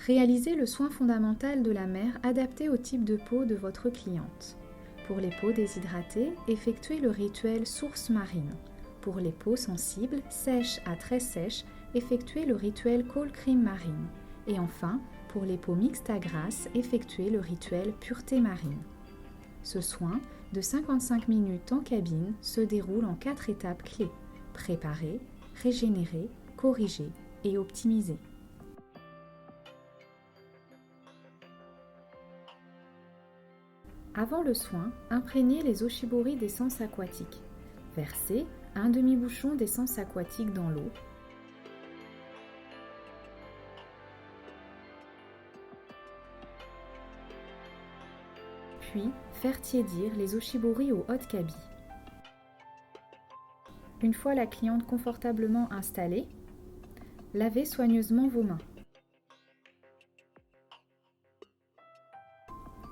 Réalisez le soin fondamental de la mère adapté au type de peau de votre cliente. Pour les peaux déshydratées, effectuez le rituel source marine. Pour les peaux sensibles, sèches à très sèches, effectuez le rituel cold cream marine. Et enfin, pour les peaux mixtes à grasses, effectuez le rituel pureté marine. Ce soin, de 55 minutes en cabine, se déroule en 4 étapes clés: préparer, régénérer, corriger et optimiser. Avant le soin, imprégnez les oshibori d'essence aquatique. Versez un demi-bouchon d'essence aquatique dans l'eau. Puis, faire tiédir les oshibori au hot kabi. Une fois la cliente confortablement installée, lavez soigneusement vos mains.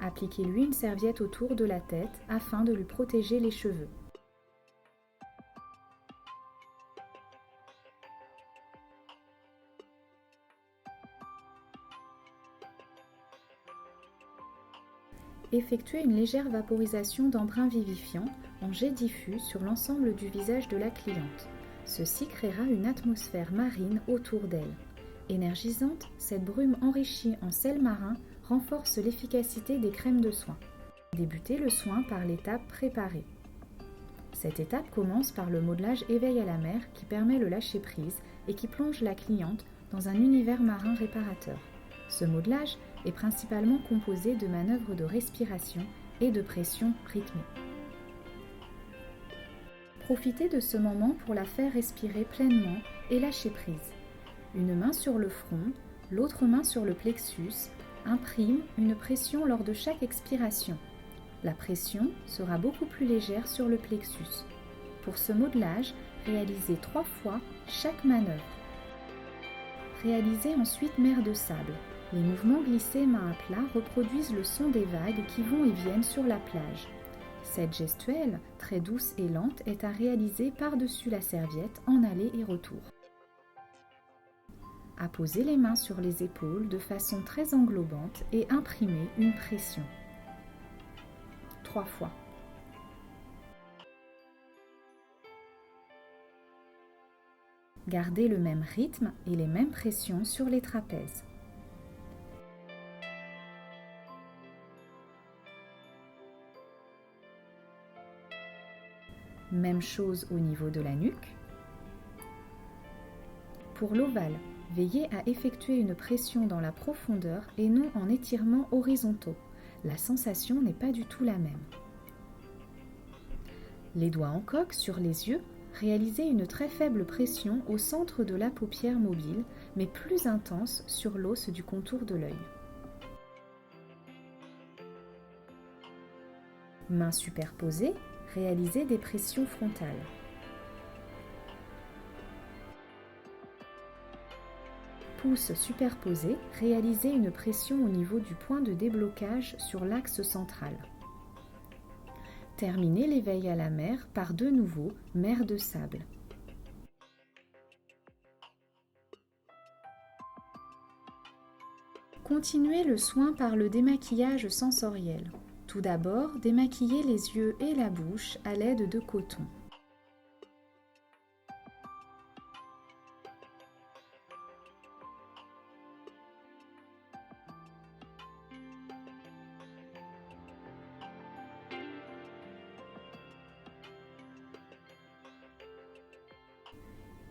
Appliquez-lui une serviette autour de la tête afin de lui protéger les cheveux. Effectuez une légère vaporisation d'embrun vivifiant en jet diffus sur l'ensemble du visage de la cliente. Ceci créera une atmosphère marine autour d'elle. Énergisante, cette brume enrichie en sel marin renforce l'efficacité des crèmes de soin. Débutez le soin par l'étape préparée. Cette étape commence par le modelage éveil à la mer qui permet le lâcher-prise et qui plonge la cliente dans un univers marin réparateur. Ce modelage est principalement composé de manœuvres de respiration et de pression rythmée. Profitez de ce moment pour la faire respirer pleinement et lâcher prise. Une main sur le front, l'autre main sur le plexus, imprime une pression lors de chaque expiration. La pression sera beaucoup plus légère sur le plexus. Pour ce modelage, réalisez 3 fois chaque manœuvre. Réalisez ensuite mer de sable. Les mouvements glissés main à plat reproduisent le son des vagues qui vont et viennent sur la plage. Cette gestuelle, très douce et lente, est à réaliser par-dessus la serviette en aller et retour. Apposez les mains sur les épaules de façon très englobante et imprimez une pression. 3 fois. Gardez le même rythme et les mêmes pressions sur les trapèzes. Même chose au niveau de la nuque. Pour l'ovale, veillez à effectuer une pression dans la profondeur et non en étirements horizontaux. La sensation n'est pas du tout la même. Les doigts en coque sur les yeux, réalisez une très faible pression au centre de la paupière mobile, mais plus intense sur l'os du contour de l'œil. Mains superposées, réalisez des pressions frontales. Pouces superposés, réalisez une pression au niveau du point de déblocage sur l'axe central. Terminez l'éveil à la mer par de nouveau mer de sable. Continuez le soin par le démaquillage sensoriel. Tout d'abord, démaquillez les yeux et la bouche à l'aide de coton.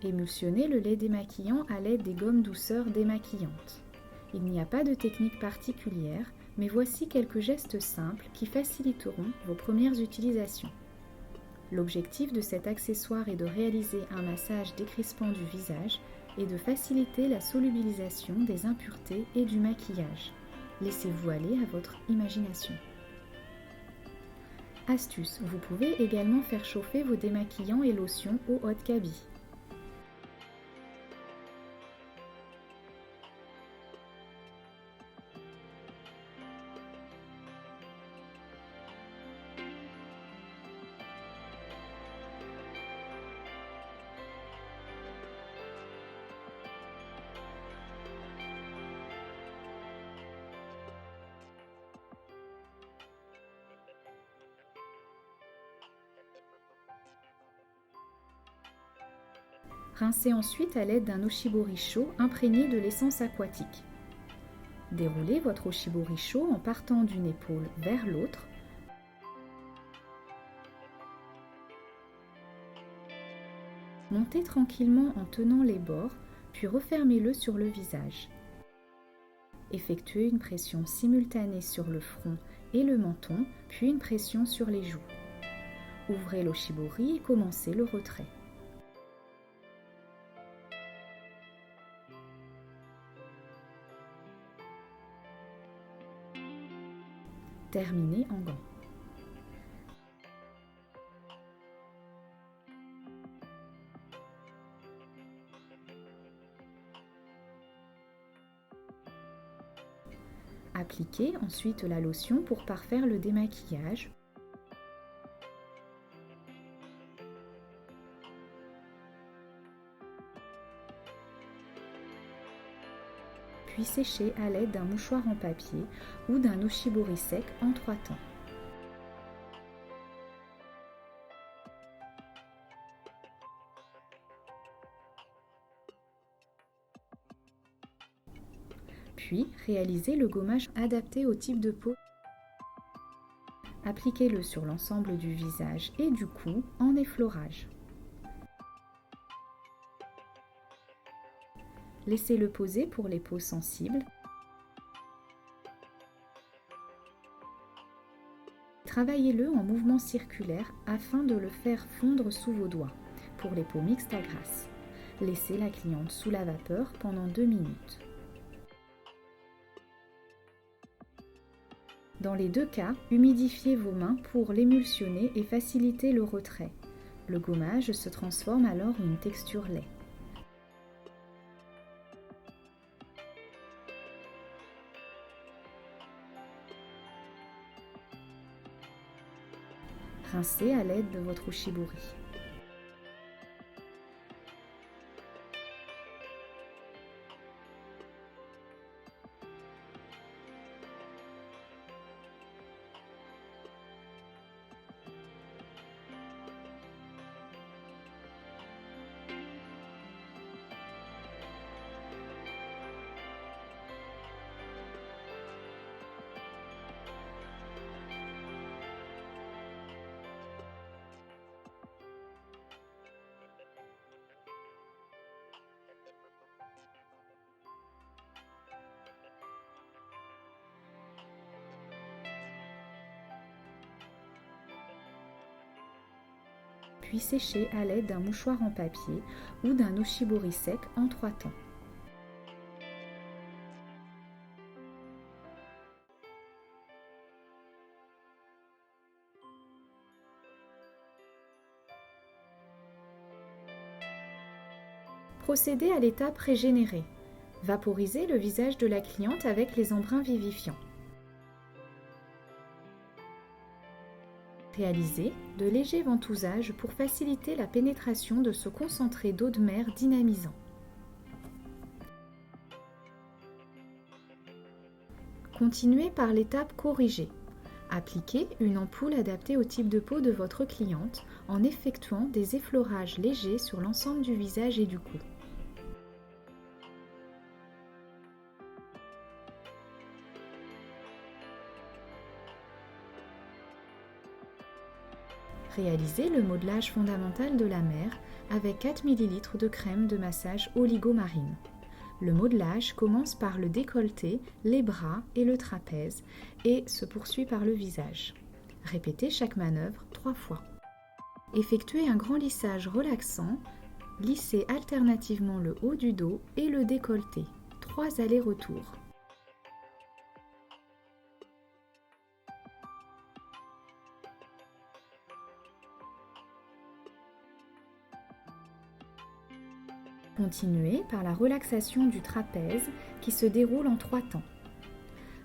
Émulsionnez le lait démaquillant à l'aide des gommes douceur démaquillantes. Il n'y a pas de technique particulière, mais voici quelques gestes simples qui faciliteront vos premières utilisations. L'objectif de cet accessoire est de réaliser un massage décrispant du visage et de faciliter la solubilisation des impuretés et du maquillage. Laissez-vous aller à votre imagination. Astuce, vous pouvez également faire chauffer vos démaquillants et lotions au hot kabi. Rincez ensuite à l'aide d'un oshibori chaud imprégné de l'essence aquatique. Déroulez votre oshibori chaud en partant d'une épaule vers l'autre. Montez tranquillement en tenant les bords, puis refermez-le sur le visage. Effectuez une pression simultanée sur le front et le menton, puis une pression sur les joues. Ouvrez l'oshibori et commencez le retrait. Terminez en gants. Appliquez ensuite la lotion pour parfaire le démaquillage. Puis séchez à l'aide d'un mouchoir en papier ou d'un oshibori sec en 3 temps. Puis, réalisez le gommage adapté au type de peau. Appliquez-le sur l'ensemble du visage et du cou en effleurage. Laissez-le poser pour les peaux sensibles. Travaillez-le en mouvement circulaire afin de le faire fondre sous vos doigts pour les peaux mixtes à grasse. Laissez la cliente sous la vapeur pendant 2 minutes. Dans les 2 cas, humidifiez vos mains pour l'émulsionner et faciliter le retrait. Le gommage se transforme alors en une texture lait. Rincez à l'aide de votre oshibori. Puis sécher à l'aide d'un mouchoir en papier ou d'un oshibori sec en 3 temps. Procédez à l'étape régénérée. Vaporisez le visage de la cliente avec les embruns vivifiants. Réalisez de légers ventousages pour faciliter la pénétration de ce concentré d'eau de mer dynamisant. Continuez par l'étape corrigée. Appliquez une ampoule adaptée au type de peau de votre cliente en effectuant des effleurages légers sur l'ensemble du visage et du cou. Réalisez le modelage fondamental de la mère avec 4 ml de crème de massage oligomarine. Le modelage commence par le décolleté, les bras et le trapèze et se poursuit par le visage. Répétez chaque manœuvre 3 fois. Effectuez un grand lissage relaxant. Lissez alternativement le haut du dos et le décolleté. 3 allers-retours. Continuez par la relaxation du trapèze qui se déroule en 3 temps.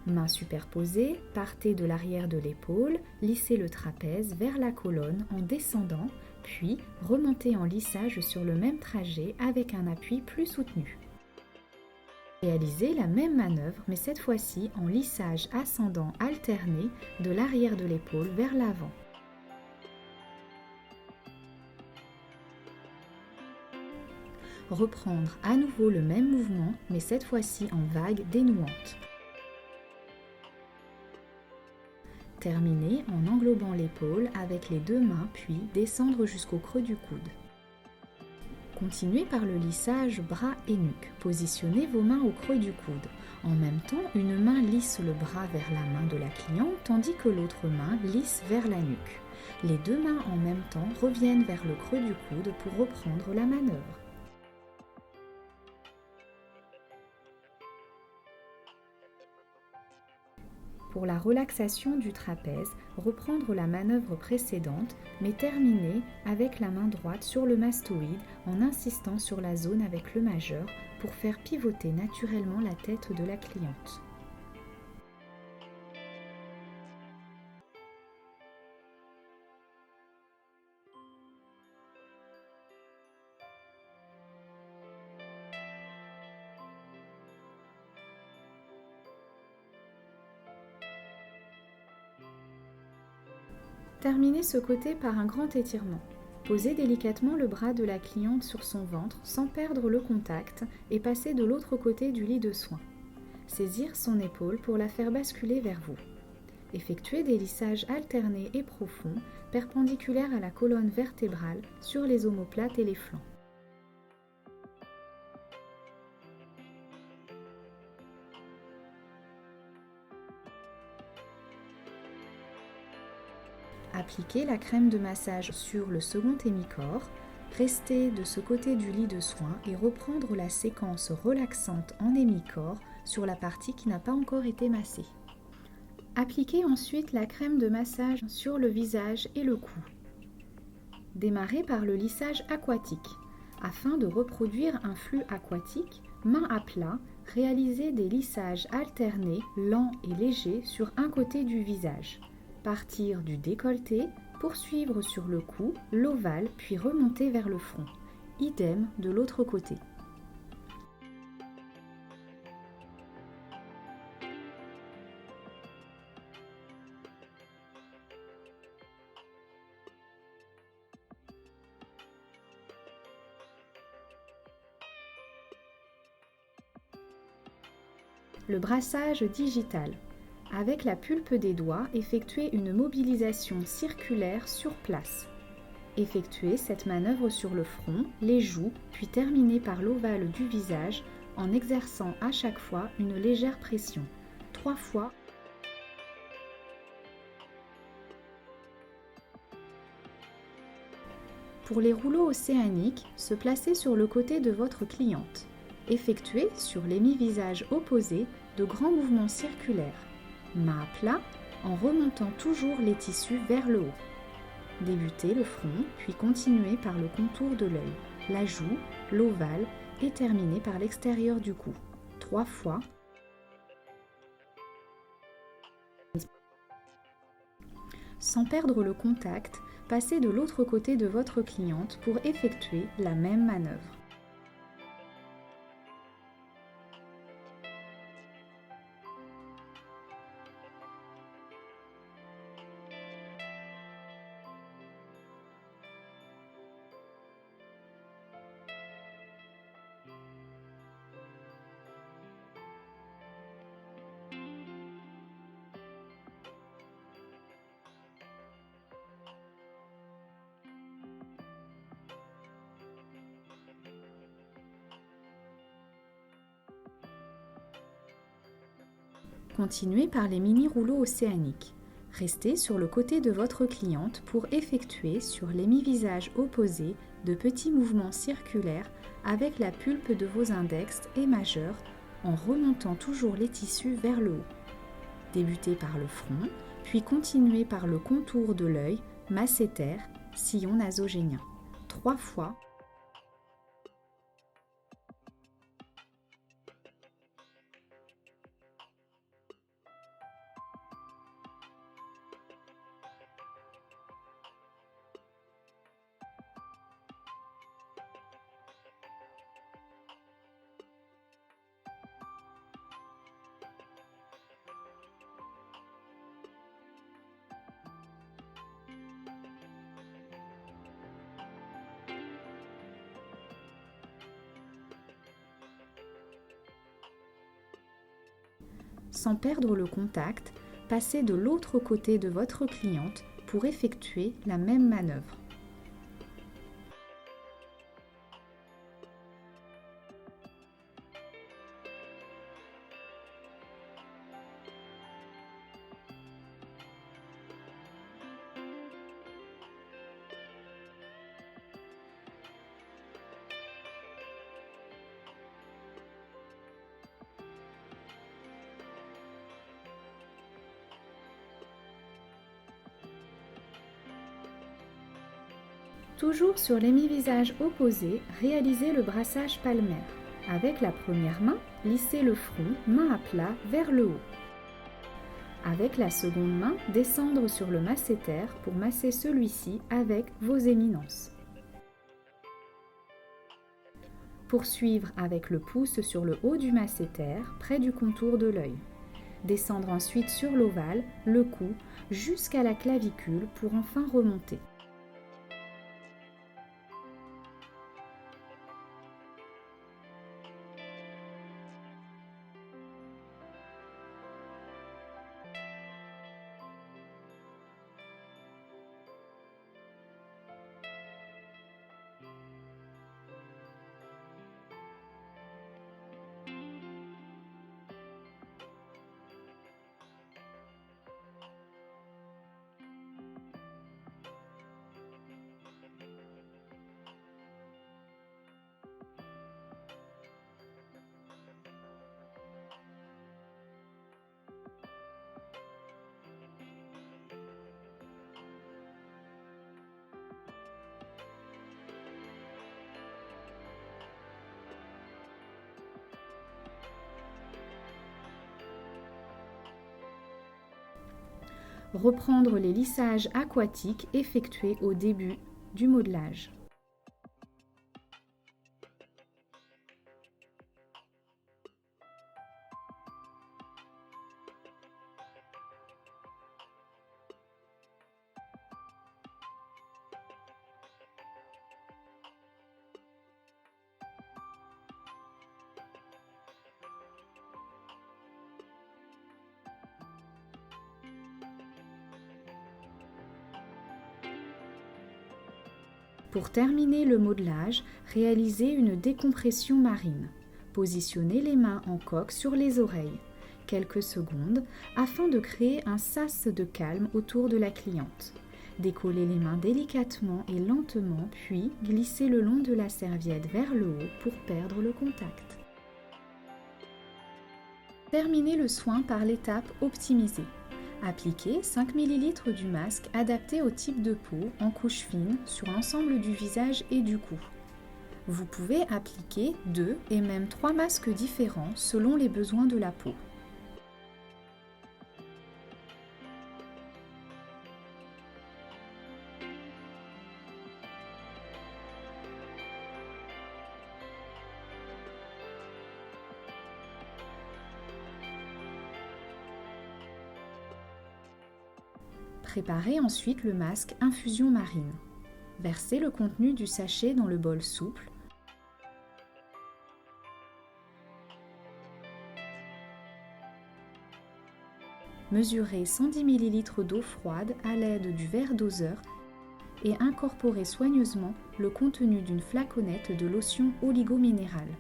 Mains superposées, partez de l'arrière de l'épaule, lissez le trapèze vers la colonne en descendant, puis remontez en lissage sur le même trajet avec un appui plus soutenu. Réalisez la même manœuvre mais cette fois-ci en lissage ascendant alterné de l'arrière de l'épaule vers l'avant. reprendre à nouveau le même mouvement, mais cette fois-ci en vague dénouante. Terminez en englobant l'épaule avec les deux mains, puis descendre jusqu'au creux du coude. Continuez par le lissage bras et nuque. Positionnez vos mains au creux du coude. En même temps, une main lisse le bras vers la main de la cliente, tandis que l'autre main lisse vers la nuque. Les deux mains en même temps reviennent vers le creux du coude pour reprendre la manœuvre. Pour la relaxation du trapèze, reprendre la manœuvre précédente, mais terminer avec la main droite sur le mastoïde en insistant sur la zone avec le majeur pour faire pivoter naturellement la tête de la cliente. Terminez ce côté par un grand étirement. Posez délicatement le bras de la cliente sur son ventre sans perdre le contact et passez de l'autre côté du lit de soins. Saisir son épaule pour la faire basculer vers vous. Effectuez des lissages alternés et profonds, perpendiculaires à la colonne vertébrale sur les omoplates et les flancs. Appliquez la crème de massage sur le second hémicorps, restez de ce côté du lit de soins et reprendre la séquence relaxante en hémicorps sur la partie qui n'a pas encore été massée. Appliquez ensuite la crème de massage sur le visage et le cou. Démarrez par le lissage aquatique. Afin de reproduire un flux aquatique, main à plat, réalisez des lissages alternés, lents et légers sur un côté du visage. Partir du décolleté, poursuivre sur le cou, l'ovale, puis remonter vers le front. Idem de l'autre côté. Le brassage digital. Avec la pulpe des doigts, effectuez une mobilisation circulaire sur place. Effectuez cette manœuvre sur le front, les joues, puis terminez par l'ovale du visage en exerçant à chaque fois une légère pression. 3 fois. Pour les rouleaux océaniques, se placez sur le côté de votre cliente. Effectuez sur l'hémi-visage opposé de grands mouvements circulaires. Main à plat, en remontant toujours les tissus vers le haut. Débutez le front, puis continuez par le contour de l'œil, la joue, l'ovale et terminez par l'extérieur du cou. 3 fois. Sans perdre le contact, passez de l'autre côté de votre cliente pour effectuer la même manœuvre. Continuez par les mini-rouleaux océaniques. Restez sur le côté de votre cliente pour effectuer sur l'hémi-visage opposé de petits mouvements circulaires avec la pulpe de vos index et majeurs en remontant toujours les tissus vers le haut. Débutez par le front, puis continuez par le contour de l'œil, masséter, sillon nasogénien. 3 fois. sans perdre le contact, passez de l'autre côté de votre cliente pour effectuer la même manœuvre. Toujours sur l'hémi-visage opposé, réalisez le brassage palmaire. Avec la première main, lissez le front, main à plat, vers le haut. Avec la seconde main, descendre sur le masséter pour masser celui-ci avec vos éminences. Poursuivre avec le pouce sur le haut du masséter, près du contour de l'œil. Descendre ensuite sur l'ovale, le cou, jusqu'à la clavicule pour enfin remonter. Reprendre les lissages aquatiques effectués au début du modelage. Pour terminer le modelage, réalisez une décompression marine. Positionnez les mains en coque sur les oreilles, quelques secondes, afin de créer un sas de calme autour de la cliente. Décollez les mains délicatement et lentement, puis glissez le long de la serviette vers le haut pour perdre le contact. Terminez le soin par l'étape optimisée. Appliquez 5 ml du masque adapté au type de peau en couche fine sur l'ensemble du visage et du cou. Vous pouvez appliquer 2 et même 3 masques différents selon les besoins de la peau. Préparez ensuite le masque infusion marine. Versez le contenu du sachet dans le bol souple. Mesurez 110 ml d'eau froide à l'aide du verre doseur et incorporez soigneusement le contenu d'une flaconnette de lotion oligominérale.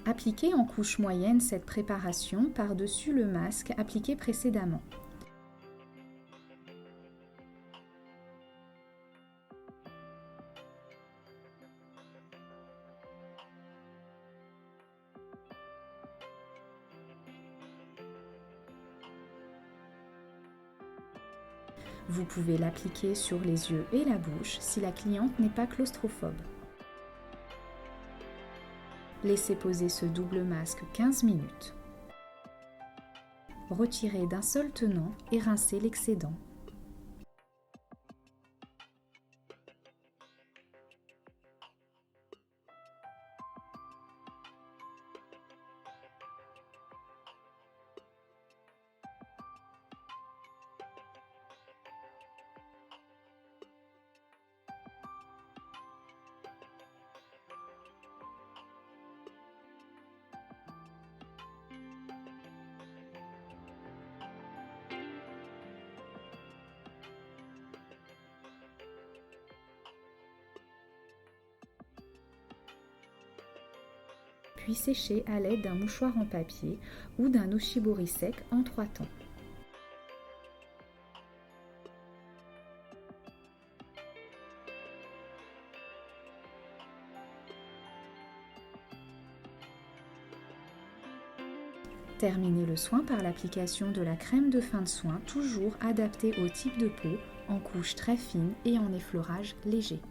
Appliquez en couche moyenne cette préparation par-dessus le masque appliqué précédemment. Vous pouvez l'appliquer sur les yeux et la bouche si la cliente n'est pas claustrophobe. Laissez poser ce double masque 15 minutes. Retirez d'un seul tenant et rincez l'excédent. puis sécher à l'aide d'un mouchoir en papier ou d'un oshibori sec en 3 temps. Terminez le soin par l'application de la crème de fin de soin, toujours adaptée au type de peau, en couche très fine et en effleurage léger.